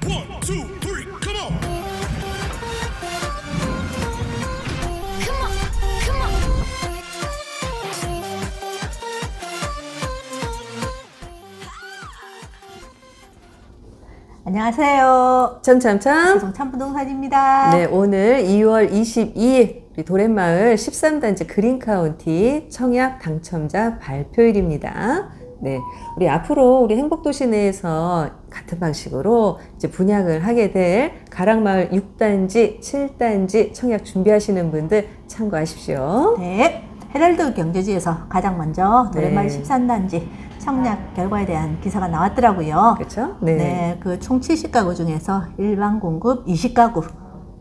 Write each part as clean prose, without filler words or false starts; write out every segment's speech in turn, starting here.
One, two, three, come on. Come on, come on. 안녕하세요. 참참참. 세종참부동산입니다. 네, 오늘 2월 22일 우리 도렛마을 13단지 그린카운티 청약 당첨자 발표일입니다. 네, 우리 앞으로 우리 행복도시 내에서 같은 방식으로 이제 분양을 하게 될 가락마을 6단지, 7단지 청약 준비하시는 분들 참고하십시오. 네, 헤럴드 경제지에서 가장 먼저 도렛마을 네. 13단지 청약 결과에 대한 기사가 나왔더라고요. 그렇죠? 네, 그 총 70가구 중에서 일반 공급 20가구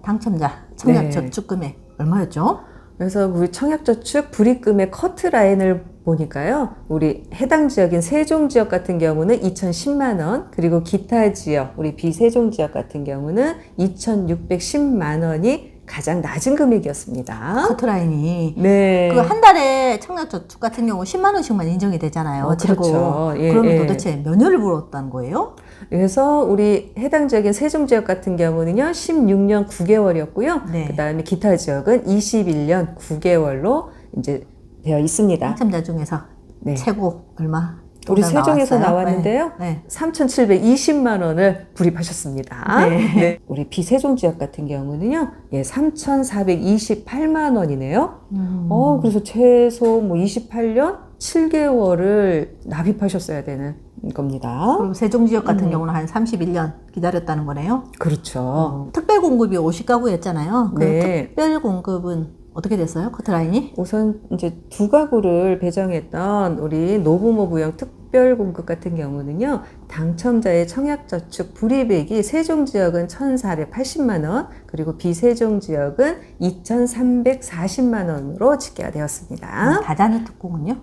당첨자 청약 네. 저축 금액 얼마였죠? 그래서 우리 청약저축 불입금의 커트라인을 보니까요, 우리 해당 지역인 세종 지역 같은 경우는 2,010만 원, 그리고 기타 지역, 우리 비세종 지역 같은 경우는 2,610만 원이 가장 낮은 금액이었습니다. 커트라인이 네. 그 한 달에 청약 저축 같은 경우 10만 원씩만 인정이 되잖아요. 그렇죠. 예, 그러면 예. 도대체 몇 년을 물었다는 거예요? 그래서 우리 해당 지역인 세종 지역 같은 경우는요, 16년 9개월이었고요. 네. 그 다음에 기타 지역은 21년 9개월로 이제 되어 있습니다. 당첨자 중에서 네. 최고 얼마? 우리 정답 세종에서 나왔어요? 나왔는데요. 네. 3,720만 원을 불입하셨습니다. 네. 네. 우리 비세종 지역 같은 경우는요, 예, 3,428만 원이네요. 그래서 최소 뭐 28년 7개월을 납입하셨어야 되는 겁니다. 그럼 세종 지역 같은 경우는 한 31년 기다렸다는 거네요. 그렇죠. 특별 공급이 50가구였잖아요. 그 네. 특별 공급은 어떻게 됐어요? 커트라인이? 우선 이제 두 가구를 배정했던 우리 노부모 부영 특별 공급 같은 경우는요, 당첨자의 청약저축 불이백이 세종 지역은 1,480만 원, 그리고 비세종 지역은 2,340만 원으로 집계가 되었습니다. 다자녀 특공은요?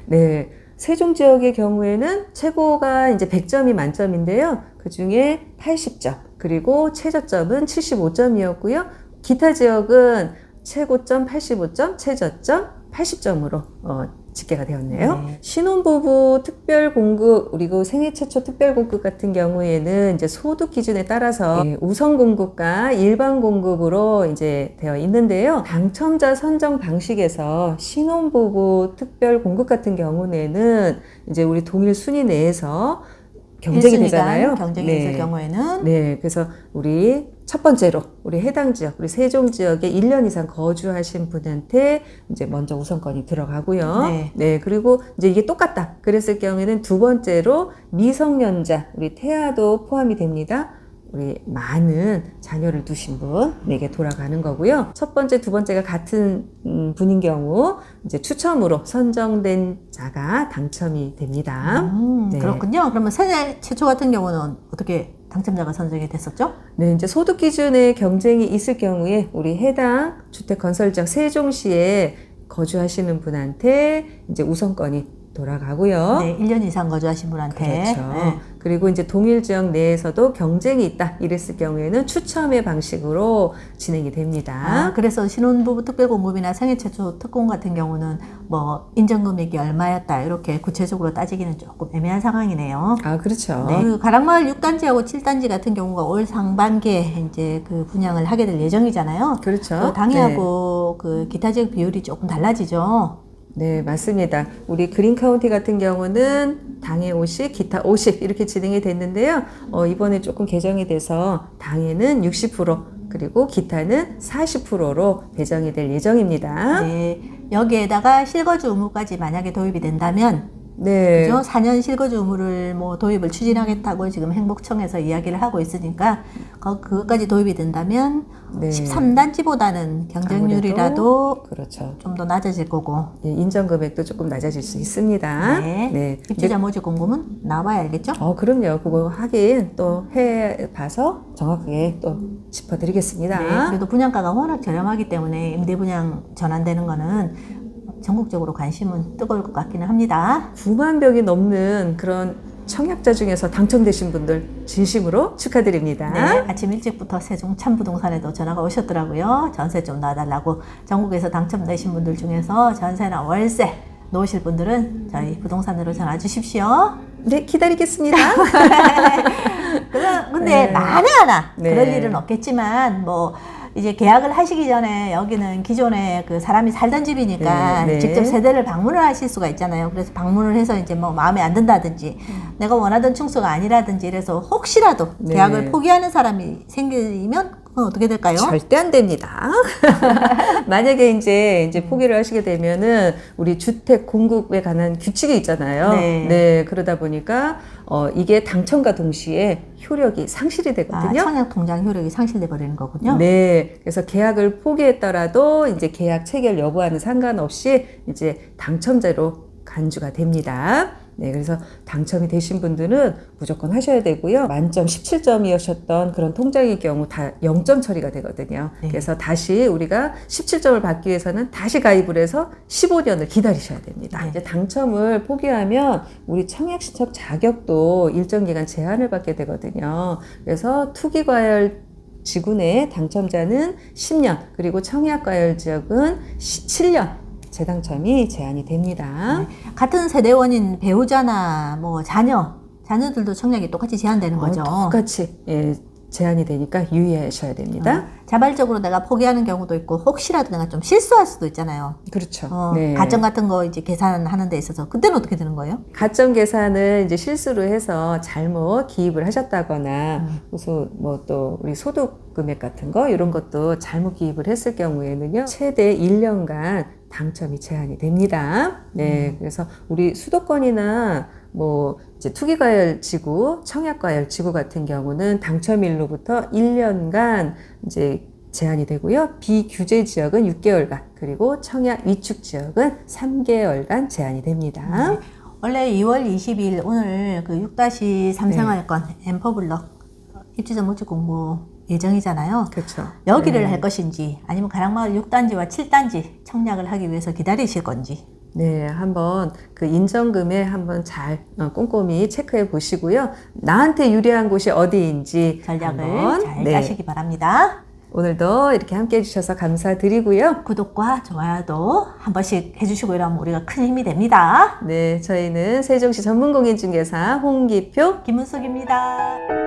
네. 세종 지역의 경우에는 최고가 이제 100점이 만점인데요. 그 중에 80점, 그리고 최저점은 75점이었고요. 기타 지역은 최고점 85점, 최저점 80점으로 집계가 되었네요. 네. 신혼부부 특별공급, 그리고 생애 최초 특별공급 같은 경우에는 이제 소득 기준에 따라서 우선 공급과 일반 공급으로 이제 되어 있는데요. 당첨자 선정 방식에서 신혼부부 특별공급 같은 경우에는 이제 우리 동일 순위 내에서 경쟁이 1순위간 되잖아요. 경쟁이 네. 있을 경우에는 네, 그래서 우리 첫 번째로 우리 해당 지역, 우리 세종 지역에 1년 이상 거주하신 분한테 이제 먼저 우선권이 들어가고요. 네. 그리고 이제 이게 똑같다. 그랬을 경우에는 두 번째로 미성년자, 우리 태아도 포함이 됩니다. 우리 많은 자녀를 두신 분에게 돌아가는 거고요. 첫 번째, 두 번째가 같은 분인 경우 이제 추첨으로 선정된 자가 당첨이 됩니다. 네. 그렇군요. 그러면 세대 최초 같은 경우는 어떻게 당첨자가 선정이 됐었죠? 네, 이제 소득 기준에 경쟁이 있을 경우에 우리 해당 주택 건설 지역 세종시에 거주하시는 분한테 이제 우선권이 돌아가고요. 네, 1년 이상 거주하신 분한테. 그렇죠. 네. 그리고 이제 동일 지역 내에서도 경쟁이 있다 이랬을 경우에는 추첨의 방식으로 진행이 됩니다. 그래서 신혼부부 특별공급이나 생애 최초 특공 같은 경우는 뭐 인정금액이 얼마였다 이렇게 구체적으로 따지기는 조금 애매한 상황이네요. 그렇죠. 네, 그 가락마을 6단지하고 7단지 같은 경우가 올 상반기에 이제 그 분양을 하게 될 예정이잖아요. 그렇죠. 당해하고 그 기타 지역 비율이 조금 달라지죠. 네, 맞습니다. 우리 그린카운티 같은 경우는 당해 50, 기타 50 이렇게 진행이 됐는데요. 이번에 조금 개정이 돼서 당해는 60%, 그리고 기타는 40%로 배정이 될 예정입니다. 네, 여기에다가 실거주 의무까지 만약에 도입이 된다면 네. 그죠? 4년 실거주 의무를 뭐 도입을 추진하겠다고 지금 행복청에서 이야기를 하고 있으니까 그것까지 도입이 된다면 네. 13단지보다는 경쟁률이라도 그렇죠. 좀 더 낮아질 거고. 예, 인정 금액도 조금 낮아질 수 있습니다. 네. 입주자 모집 공고문 나와야 알겠죠? 그럼요. 그거 확인 또 해봐서 정확하게 또 짚어드리겠습니다. 네. 그래도 분양가가 워낙 저렴하기 때문에 임대 분양 전환되는 거는 전국적으로 관심은 뜨거울 것 같기는 합니다. 9만 벽이 넘는 그런 청약자 중에서 당첨되신 분들 진심으로 축하드립니다. 네, 아침 일찍부터 세종 참부동산에도 전화가 오셨더라고요. 전세 좀 놔달라고. 전국에서 당첨되신 분들 중에서 전세나 월세 놓으실 분들은 저희 부동산으로 전화 주십시오. 네, 기다리겠습니다. 근데 네. 만에 하나 네. 그럴 일은 없겠지만 뭐 이제 계약을 하시기 전에 여기는 기존에 그 사람이 살던 집이니까 네, 네. 직접 세대를 방문을 하실 수가 있잖아요. 그래서 방문을 해서 이제 뭐 마음에 안 든다든지 내가 원하던 층수가 아니라든지 이래서 혹시라도 네. 계약을 포기하는 사람이 생기면 그건 어떻게 될까요? 절대 안 됩니다. 만약에 이제 포기를 하시게 되면은 우리 주택 공급에 관한 규칙이 있잖아요. 네. 그러다 보니까 이게 당첨과 동시에 효력이 상실이 되거든요. 청약 통장 효력이 상실돼 버리는 거군요. 네. 그래서 계약을 포기했더라도 이제 계약 체결 여부와는 상관없이 이제 당첨자로 간주가 됩니다. 네, 그래서 당첨이 되신 분들은 무조건 하셔야 되고요. 만점 17점이셨던 그런 통장의 경우 다 0점 처리가 되거든요. 네. 그래서 다시 우리가 17점을 받기 위해서는 다시 가입을 해서 15년을 기다리셔야 됩니다. 네. 이제 당첨을 포기하면 우리 청약 신청 자격도 일정 기간 제한을 받게 되거든요. 그래서 투기과열 지구 내 당첨자는 10년, 그리고 청약과열 지역은 7년. 재당첨이 제한이 됩니다. 같은 세대원인 배우자나 뭐 자녀들도 청약이 똑같이 제한되는 거죠. 똑같이 제한이 되니까 유의하셔야 됩니다. 자발적으로 내가 포기하는 경우도 있고 혹시라도 내가 좀 실수할 수도 있잖아요. 그렇죠. 네. 가점 같은 거 이제 계산하는 데 있어서 그때는 어떻게 되는 거예요? 가점 계산을 이제 실수로 해서 잘못 기입을 하셨다거나 무슨 뭐 또 우리 소득 금액 같은 거 이런 것도 잘못 기입을 했을 경우에는요 최대 1년간 당첨이 제한이 됩니다. 네, 그래서 우리 수도권이나 뭐 이제 투기과열 지구, 청약과열 지구 같은 경우는 당첨일로부터 1년간 이제 제한이 되고요. 비규제 지역은 6개월간, 그리고 청약 위축 지역은 3개월간 제한이 됩니다. 원래 2월 20일 오늘 그 6-3 생활권 엠퍼블럭 입주자 모집 공고 예정이잖아요. 그렇죠. 여기를 할 것인지 아니면 가락마을 6단지와 7단지 청약을 하기 위해서 기다리실 건지. 네, 한번 그 인정금에 한번 잘 꼼꼼히 체크해 보시고요. 나한테 유리한 곳이 어디인지 전략을 한번, 잘 짜시기 바랍니다. 오늘도 이렇게 함께 해주셔서 감사드리고요. 구독과 좋아요도 한 번씩 해주시고 이러면 우리가 큰 힘이 됩니다. 네, 저희는 세종시 전문공인중개사 홍기표 김은숙입니다.